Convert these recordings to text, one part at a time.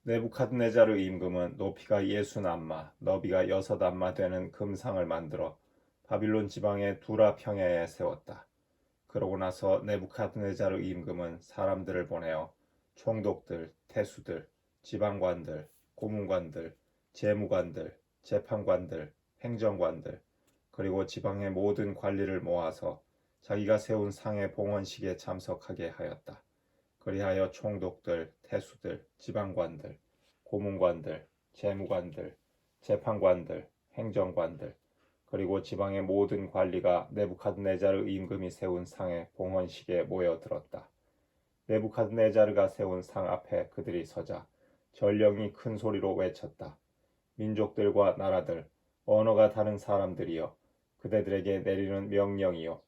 느부갓네자르 임금은 높이가 60안마, 너비가 6안마 되는 금상을 만들어 바빌론 지방의 두라 평야에 세웠다. 그러고 나서 느부갓네자르 임금은 사람들을 보내어 총독들, 태수들, 지방관들, 고문관들, 재무관들, 재판관들, 행정관들, 그리고 지방의 모든 관리를 모아서 자기가 세운 상의 봉헌식에 참석하게 하였다. 그리하여 총독들, 태수들, 지방관들, 고문관들, 재무관들, 재판관들, 행정관들, 그리고 지방의 모든 관리가 느부갓네자르 임금이 세운 상의 봉헌식에 모여들었다. 느부갓네자르가 세운 상 앞에 그들이 서자 전령이 큰 소리로 외쳤다. 민족들과 나라들, 언어가 다른 사람들이여, 그대들에게 내리는 명령이요,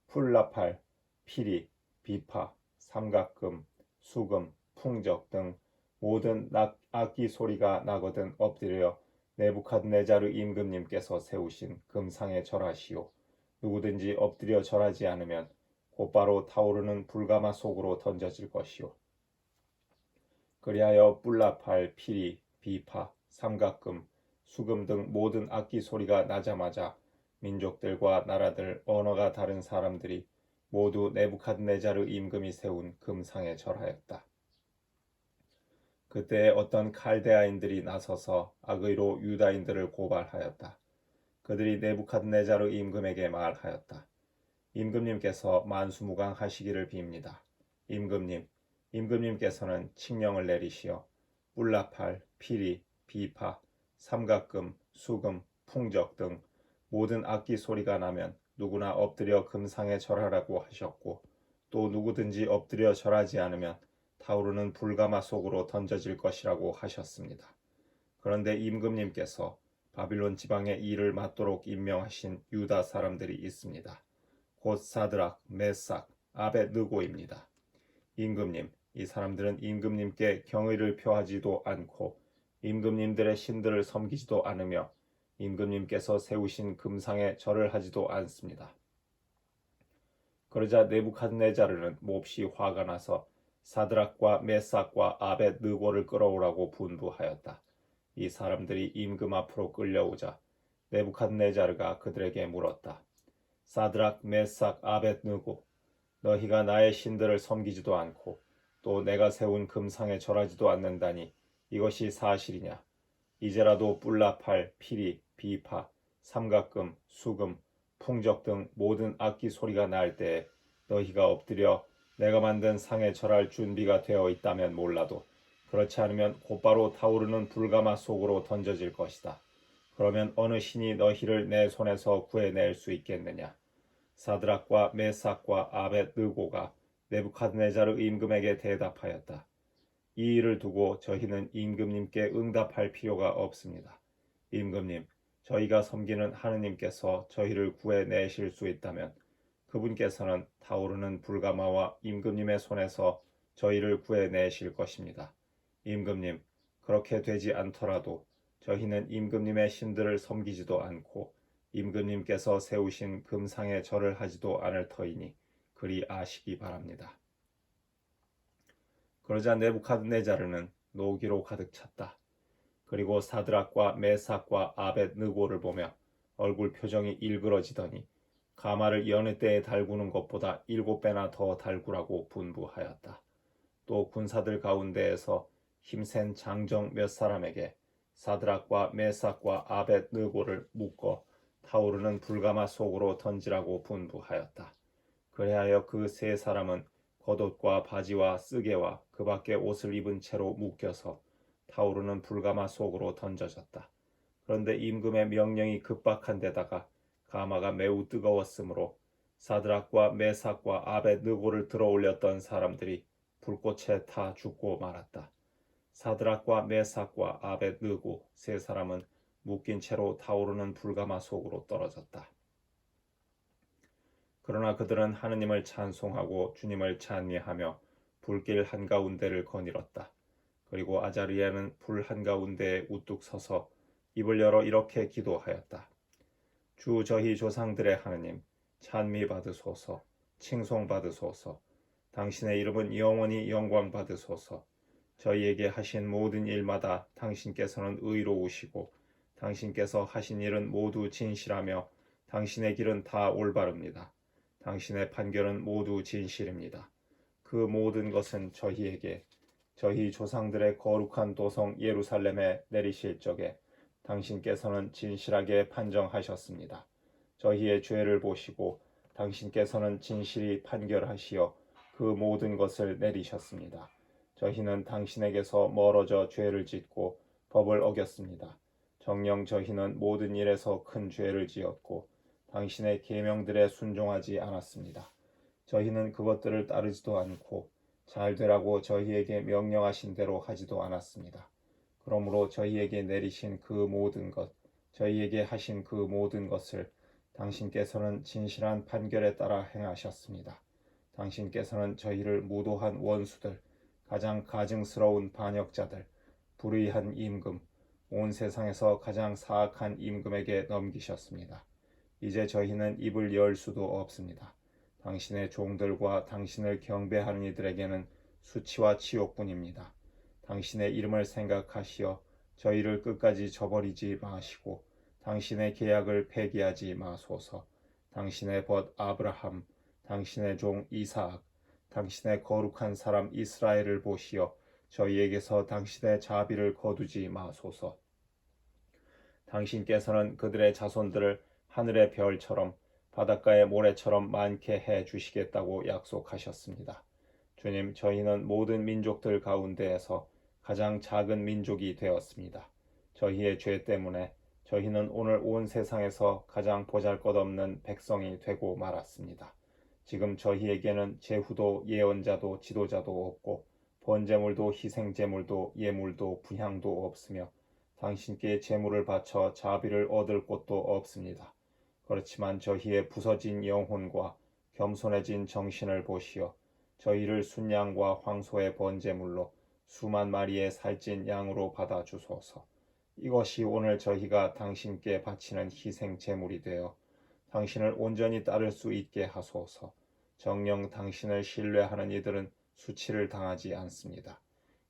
풀나팔, 피리, 비파, 삼각금, 수금, 풍적 등 모든 악기 소리가 나거든 엎드려 느부갓네자르 임금님께서 세우신 금상에 절하시오. 누구든지 엎드려 절하지 않으면 곧바로 타오르는 불가마 속으로 던져질 것이오. 그리하여 뿔나팔, 피리, 비파, 삼각금, 수금 등 모든 악기 소리가 나자마자 민족들과 나라들, 언어가 다른 사람들이 모두 느부갓네자르 임금이 세운 금상에 절하였다. 그때 어떤 칼데아인들이 나서서 악의로 유다인들을 고발하였다. 그들이 느부갓네자르 임금에게 말하였다. 임금님께서 만수무강하시기를 빕니다. 임금님, 임금님께서는 칙령을 내리시어 뿔나팔, 피리, 비파, 삼각금, 수금, 풍적 등 모든 악기 소리가 나면 누구나 엎드려 금상에 절하라고 하셨고, 또 누구든지 엎드려 절하지 않으면 타오르는 불가마 속으로 던져질 것이라고 하셨습니다. 그런데 임금님께서 바빌론 지방에 일을 맡도록 임명하신 유다 사람들이 있습니다. 곧 사드락, 메삭, 아벳느고입니다. 임금님, 이 사람들은 임금님께 경의를 표하지도 않고 임금님들의 신들을 섬기지도 않으며 임금님께서 세우신 금상에 절을 하지도 않습니다. 그러자 느부갓네자르는 몹시 화가 나서 사드락과 메삭과 아벳느고를 끌어오라고 분부하였다. 이 사람들이 임금 앞으로 끌려오자 느부갓네자르가 그들에게 물었다. 사드락, 메삭, 아벳느고, 너희가 나의 신들을 섬기지도 않고 또 내가 세운 금상에 절하지도 않는다니 이것이 사실이냐? 이제라도 뿔나팔, 피리, 비파, 삼각금, 수금, 풍적 등 모든 악기 소리가 날 때에 너희가 엎드려 내가 만든 상에 절할 준비가 되어 있다면 몰라도 그렇지 않으면 곧바로 타오르는 불가마 속으로 던져질 것이다. 그러면 어느 신이 너희를 내 손에서 구해낼 수 있겠느냐? 사드락과 메삭과 아벳느고가 느부갓네자르 임금에게 대답하였다. 이 일을 두고 저희는 임금님께 응답할 필요가 없습니다. 임금님, 저희가 섬기는 하느님께서 저희를 구해내실 수 있다면 그분께서는 타오르는 불가마와 임금님의 손에서 저희를 구해내실 것입니다. 임금님, 그렇게 되지 않더라도 저희는 임금님의 신들을 섬기지도 않고 임금님께서 세우신 금상에 절을 하지도 않을 터이니 그리 아시기 바랍니다. 그러자 느부갓네자르는 노기로 가득 찼다. 그리고 사드락과 메삭과 아벳느고를 보며 얼굴 표정이 일그러지더니 가마를 여느 때에 달구는 것보다 7배나 더 달구라고 분부하였다. 또 군사들 가운데에서 힘센 장정 몇 사람에게 사드락과 메삭과 아벳느고를 묶어 타오르는 불가마 속으로 던지라고 분부하였다. 그리하여 그 세 사람은 겉옷과 바지와 쓰개와 그 밖에 옷을 입은 채로 묶여서 타오르는 불가마 속으로 던져졌다. 그런데 임금의 명령이 급박한 데다가 가마가 매우 뜨거웠으므로 사드락과 메삭과 아벳느고를 들어올렸던 사람들이 불꽃에 타 죽고 말았다. 사드락과 메삭과 아벳느고 세 사람은 묶인 채로 타오르는 불가마 속으로 떨어졌다. 그러나 그들은 하느님을 찬송하고 주님을 찬미하며 불길 한가운데를 거닐었다. 그리고 아자리아는 불 한가운데에 우뚝 서서 입을 열어 이렇게 기도하였다. 주 저희 조상들의 하느님, 찬미 받으소서, 칭송 받으소서. 당신의 이름은 영원히 영광 받으소서. 저희에게 하신 모든 일마다 당신께서는 의로우시고 당신께서 하신 일은 모두 진실하며 당신의 길은 다 올바릅니다. 당신의 판결은 모두 진실입니다. 그 모든 것은 저희에게 저희 조상들의 거룩한 도성 예루살렘에 내리실 적에 당신께서는 진실하게 판정하셨습니다. 저희의 죄를 보시고 당신께서는 진실히 판결하시어 그 모든 것을 내리셨습니다. 저희는 당신에게서 멀어져 죄를 짓고 법을 어겼습니다. 정녕 저희는 모든 일에서 큰 죄를 지었고 당신의 계명들에 순종하지 않았습니다. 저희는 그것들을 따르지도 않고 잘 되라고 저희에게 명령하신 대로 하지도 않았습니다. 그러므로 저희에게 내리신 그 모든 것, 저희에게 하신 그 모든 것을 당신께서는 진실한 판결에 따라 행하셨습니다. 당신께서는 저희를 무도한 원수들, 가장 가증스러운 반역자들, 불의한 임금, 온 세상에서 가장 사악한 임금에게 넘기셨습니다. 이제 저희는 입을 열 수도 없습니다. 당신의 종들과 당신을 경배하는 이들에게는 수치와 치욕뿐입니다. 당신의 이름을 생각하시어 저희를 끝까지 저버리지 마시고 당신의 계약을 폐기하지 마소서. 당신의 벗 아브라함, 당신의 종 이사악, 당신의 거룩한 사람 이스라엘을 보시어 저희에게서 당신의 자비를 거두지 마소서. 당신께서는 그들의 자손들을 하늘의 별처럼 바닷가의 모래처럼 많게 해 주시겠다고 약속하셨습니다. 주님, 저희는 모든 민족들 가운데에서 가장 작은 민족이 되었습니다. 저희의 죄 때문에 저희는 오늘 온 세상에서 가장 보잘것없는 백성이 되고 말았습니다. 지금 저희에게는 제후도 예언자도 지도자도 없고 번제물도 희생제물도 예물도 분향도 없으며 당신께 제물을 바쳐 자비를 얻을 곳도 없습니다. 그렇지만 저희의 부서진 영혼과 겸손해진 정신을 보시어 저희를 순양과 황소의 번제물로 수만 마리의 살찐 양으로 받아 주소서. 이것이 오늘 저희가 당신께 바치는 희생 제물이 되어 당신을 온전히 따를 수 있게 하소서. 정녕 당신을 신뢰하는 이들은 수치를 당하지 않습니다.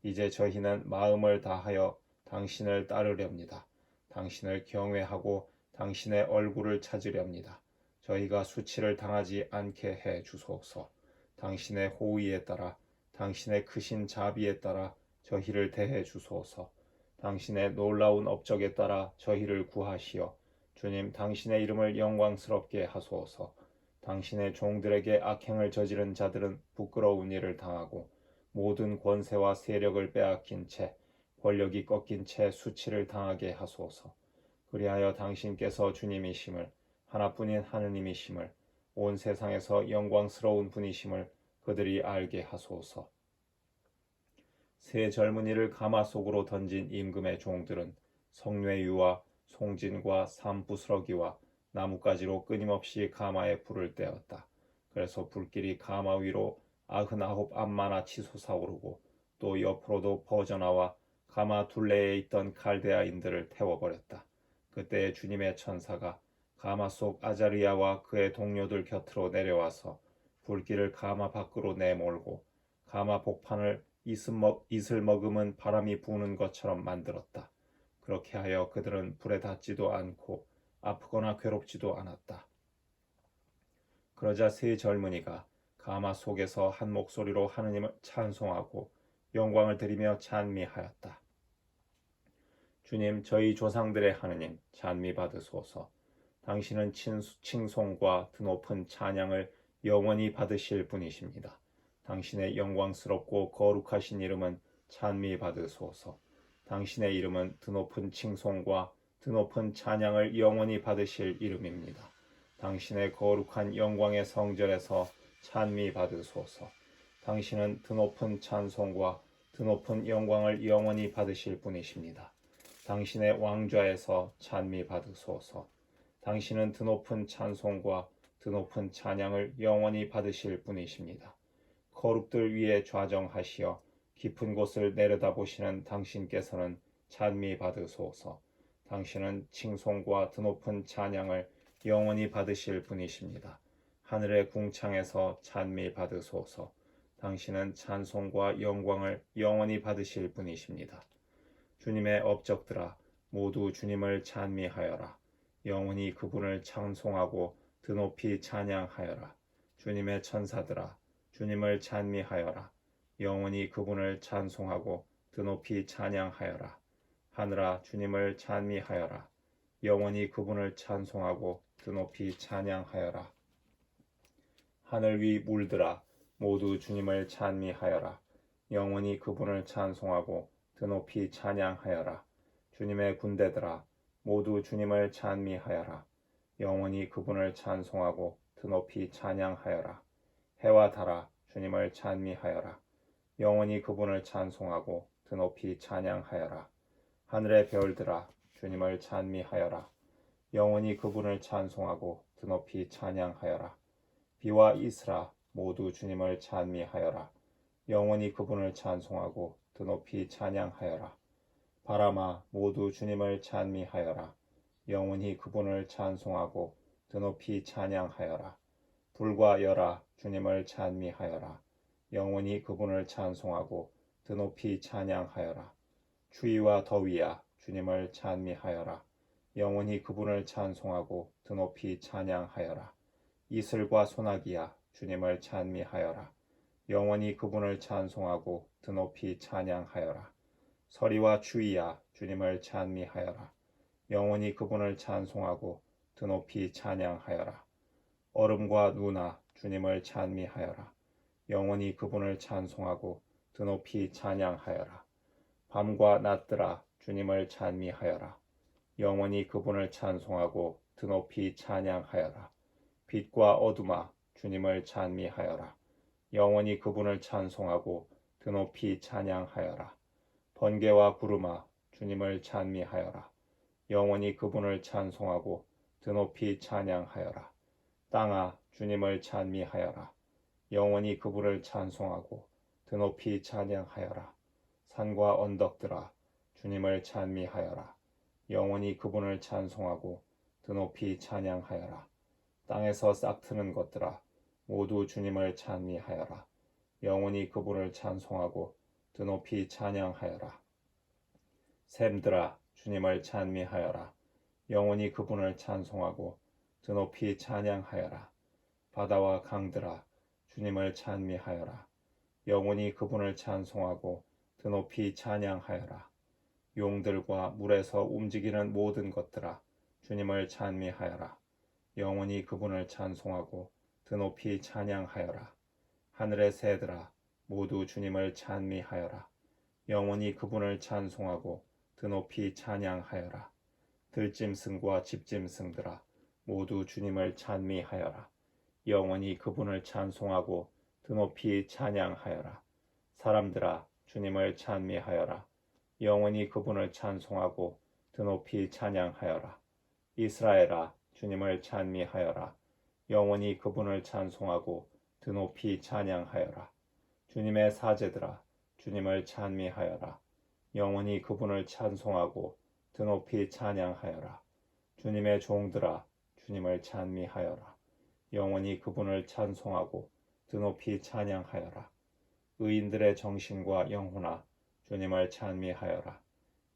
이제 저희는 마음을 다하여 당신을 따르렵니다. 당신을 경외하고 당신의 얼굴을 찾으렵니다. 저희가 수치를 당하지 않게 해 주소서. 당신의 호의에 따라 당신의 크신 자비에 따라 저희를 대해 주소서. 당신의 놀라운 업적에 따라 저희를 구하시어 주님, 당신의 이름을 영광스럽게 하소서. 당신의 종들에게 악행을 저지른 자들은 부끄러운 일을 당하고 모든 권세와 세력을 빼앗긴 채 권력이 꺾인 채 수치를 당하게 하소서. 그리하여 당신께서 주님이심을, 하나뿐인 하느님이심을, 온 세상에서 영광스러운 분이심을 그들이 알게 하소서. 새 젊은이를 가마 속으로 던진 임금의 종들은 성뇌유와 송진과 산부스러기와 나뭇가지로 끊임없이 가마에 불을 떼었다. 그래서 불길이 가마 위로 99 암마나 치솟아오르고 또 옆으로도 퍼져나와 가마 둘레에 있던 칼데아인들을 태워버렸다. 그때 주님의 천사가 가마 속 아자리아와 그의 동료들 곁으로 내려와서 불길을 가마 밖으로 내몰고 가마 복판을 이슬 머금은 바람이 부는 것처럼 만들었다. 그렇게 하여 그들은 불에 닿지도 않고 아프거나 괴롭지도 않았다. 그러자 세 젊은이가 가마 속에서 한 목소리로 하느님을 찬송하고 영광을 드리며 찬미하였다. 주님, 저희 조상들의 하느님, 찬미 받으소서. 당신은 칭송과 드높은 찬양을 영원히 받으실 분이십니다. 당신의 영광스럽고 거룩하신 이름은 찬미 받으소서. 당신의 이름은 드높은 칭송과 드높은 찬양을 영원히 받으실 이름입니다. 당신의 거룩한 영광의 성전에서 찬미 받으소서. 당신은 드높은 찬송과 드높은 영광을 영원히 받으실 분이십니다. 당신의 왕좌에서 찬미 받으소서. 당신은 드높은 찬송과 드높은 찬양을 영원히 받으실 분이십니다. 거룩들 위에 좌정하시어 깊은 곳을 내려다보시는 당신께서는 찬미 받으소서. 당신은 칭송과 드높은 찬양을 영원히 받으실 분이십니다. 하늘의 궁창에서 찬미 받으소서. 당신은 찬송과 영광을 영원히 받으실 분이십니다. 주님의 업적들아 모두 주님을 찬미하여라. 영원히 그분을 찬송하고 드높이 찬양하여라. 주님의 천사들아 주님을 찬미하여라. 영원히 그분을 찬송하고 드높이 찬양하여라. 하늘아 주님을 찬미하여라. 영원히 그분을 찬송하고 드높이 찬양하여라. 하늘 위 물들아 모두 주님을 찬미하여라. 영원히 그분을 찬송하고 드높이 찬양하여라. 주님의 군대들아 모두 주님을 찬미하여라. 영원히 그분을 찬송하고 드높이 찬양하여라. 해와 달아 주님을 찬미하여라. 영원히 그분을 찬송하고 드높이 찬양하여라. 하늘의 별들아 주님을 찬미하여라. 영원히 그분을 찬송하고 드높이 찬양하여라. 비와 이슬아 모두 주님을 찬미하여라. 영원히 그분을 찬송하고 드높이 찬양하여라. 바람아 모두 주님을 찬미하여라. 영원히 그분을 찬송하고 드높이 찬양하여라. 불과 열아 주님을 찬미하여라. 영원히 그분을 찬송하고 드높이 찬양하여라. 추위와 더위야 주님을 찬미하여라. 영원히 그분을 찬송하고 드높이 찬양하여라. 이슬과 소나기야 주님을 찬미하여라. 영원히 그분을 찬송하고 드높이 찬양하여라. 서리와 추위야 주님을 찬미하여라. 영원히 그분을 찬송하고 드높이 찬양하여라. 얼음과 누나 주님을 찬미하여라. 영원히 그분을 찬송하고 드높이 찬양하여라. 밤과 낮들아 주님을 찬미하여라. 영원히 그분을 찬송하고 드높이 찬양하여라. 빛과 어둠아 주님을 찬미하여라. 영원히 그분을 찬송하고 드높이 찬양하여라. 번개와 구름아 주님을 찬미하여라. 영원히 그분을 찬송하고 드높이 찬양하여라. 땅아 주님을 찬미하여라. 영원히 그분을 찬송하고 드높이 찬양하여라. 산과 언덕들아 주님을 찬미하여라. 영원히 그분을 찬송하고 드높이 찬양하여라. 땅에서 싹트는 것들아 모두 주님을 찬미하여라. 영원히 그분을 찬송하고 드높이 찬양하여라. 샘들아 주님을 찬미하여라. 영원히 그분을 찬송하고 드높이 찬양하여라. 바다와 강들아 주님을 찬미하여라. 영원히 그분을 찬송하고 드높이 찬양하여라. 용들과 물에서 움직이는 모든 것들아 주님을 찬미하여라. 영원히 그분을 찬송하고 드높이 찬양하여라. 하늘의 새들아 모두 주님을 찬미하여라. 영원히 그분을 찬송하고 드높이 찬양하여라. 들짐승과 집짐승들아 모두 주님을 찬미하여라. 영원히 그분을 찬송하고 드높이 찬양하여라. 사람들아 주님을 찬미하여라. 영원히 그분을 찬송하고 드높이 찬양하여라. 이스라엘아 주님을 찬미하여라. 영원히 그분을 찬송하고 드높이 찬양하여라. 주님의 사제들아 주님을 찬미하여라. 영원히 그분을 찬송하고 드높이 찬양하여라. 주님의 종들아 주님을 찬미하여라. 영원히 그분을 찬송하고 드높이 찬양하여라. 의인들의 정신과 영혼아 주님을 찬미하여라.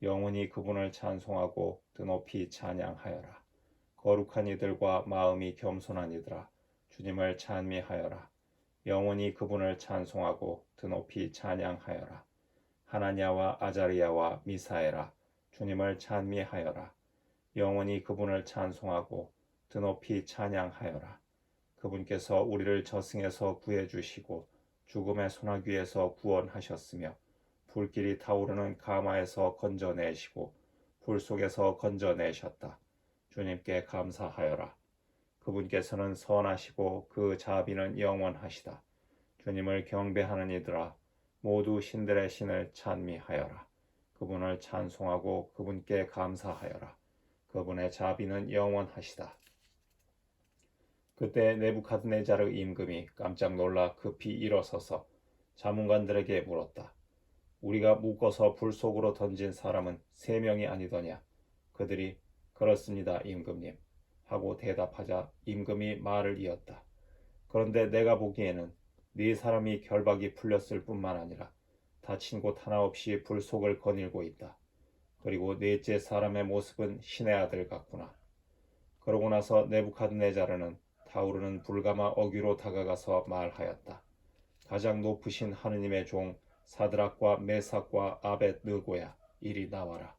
영원히 그분을 찬송하고 드높이 찬양하여라. 거룩한 이들과 마음이 겸손한 이들아 주님을 찬미하여라. 영원히 그분을 찬송하고 드높이 찬양하여라. 하나냐와 아자리야와 미사엘아 주님을 찬미하여라. 영원히 그분을 찬송하고 드높이 찬양하여라. 그분께서 우리를 저승에서 구해주시고 죽음의 소나귀에서 구원하셨으며 불길이 타오르는 가마에서 건져내시고 불 속에서 건져내셨다. 주님께 감사하여라. 그분께서는 선하시고 그 자비는 영원하시다. 주님을 경배하는 이들아 모두 신들의 신을 찬미하여라. 그분을 찬송하고 그분께 감사하여라. 그분의 자비는 영원하시다. 그때 네부갓네자르 임금이 깜짝 놀라 급히 일어서서 자문관들에게 물었다. 우리가 묶어서 불 속으로 던진 사람은 3명이 아니더냐? 그들이 그렇습니다, 임금님. 하고 대답하자 임금이 말을 이었다. 그런데 내가 보기에는 네 사람이 결박이 풀렸을 뿐만 아니라 다친 곳 하나 없이 불속을 거닐고 있다. 그리고 넷째 사람의 모습은 신의 아들 같구나. 그러고 나서 네부갓네자르는 타오르는 불가마 어귀로 다가가서 말하였다. 가장 높으신 하느님의 종 사드락과 메삭과 아벳느고야, 이리 나와라.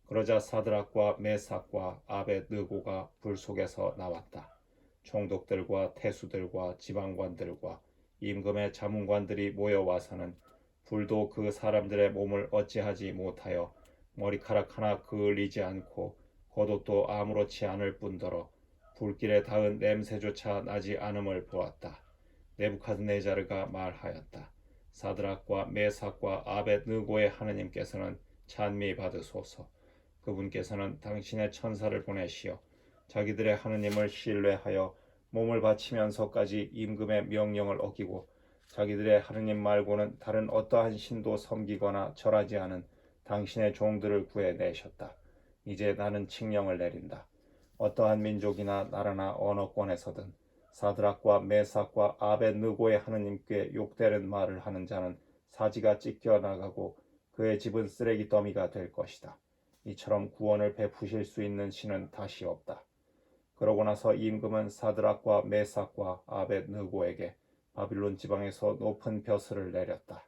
그러자 사드락과 메삭과 아벳느고가 불 속에서 나왔다. 총독들과 태수들과 지방관들과 임금의 자문관들이 모여와서는 불도 그 사람들의 몸을 어찌하지 못하여 머리카락 하나 그을리지 않고 겉옷도 아무렇지 않을 뿐더러 불길에 닿은 냄새조차 나지 않음을 보았다. 네부카드네자르가 말하였다. 사드락과 메삭과 아벳느고의 하느님께서는 찬미 받으소서. 그분께서는 당신의 천사를 보내시어 자기들의 하느님을 신뢰하여 몸을 바치면서까지 임금의 명령을 어기고 자기들의 하느님 말고는 다른 어떠한 신도 섬기거나 절하지 않은 당신의 종들을 구해내셨다. 이제 나는 칙령을 내린다. 어떠한 민족이나 나라나 언어권에서든 사드락과 메삭과 아벳느고의 하느님께 욕되는 말을 하는 자는 사지가 찢겨 나가고 그의 집은 쓰레기 더미가 될 것이다. 이처럼 구원을 베푸실 수 있는 신은 다시 없다. 그러고 나서 임금은 사드락과 메삭과 아벳느고에게 바빌론 지방에서 높은 벼슬을 내렸다.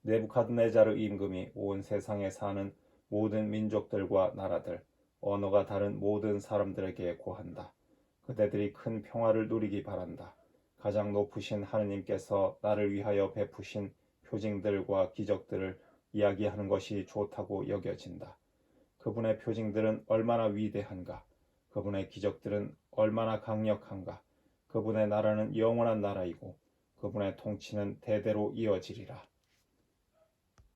네부갓네자르 임금이 온 세상에 사는 모든 민족들과 나라들, 언어가 다른 모든 사람들에게 고한다. 그대들이 큰 평화를 누리기 바란다. 가장 높으신 하느님께서 나를 위하여 베푸신 표징들과 기적들을 이야기하는 것이 좋다고 여겨진다. 그분의 표징들은 얼마나 위대한가. 그분의 기적들은 얼마나 강력한가. 그분의 나라는 영원한 나라이고 그분의 통치는 대대로 이어지리라.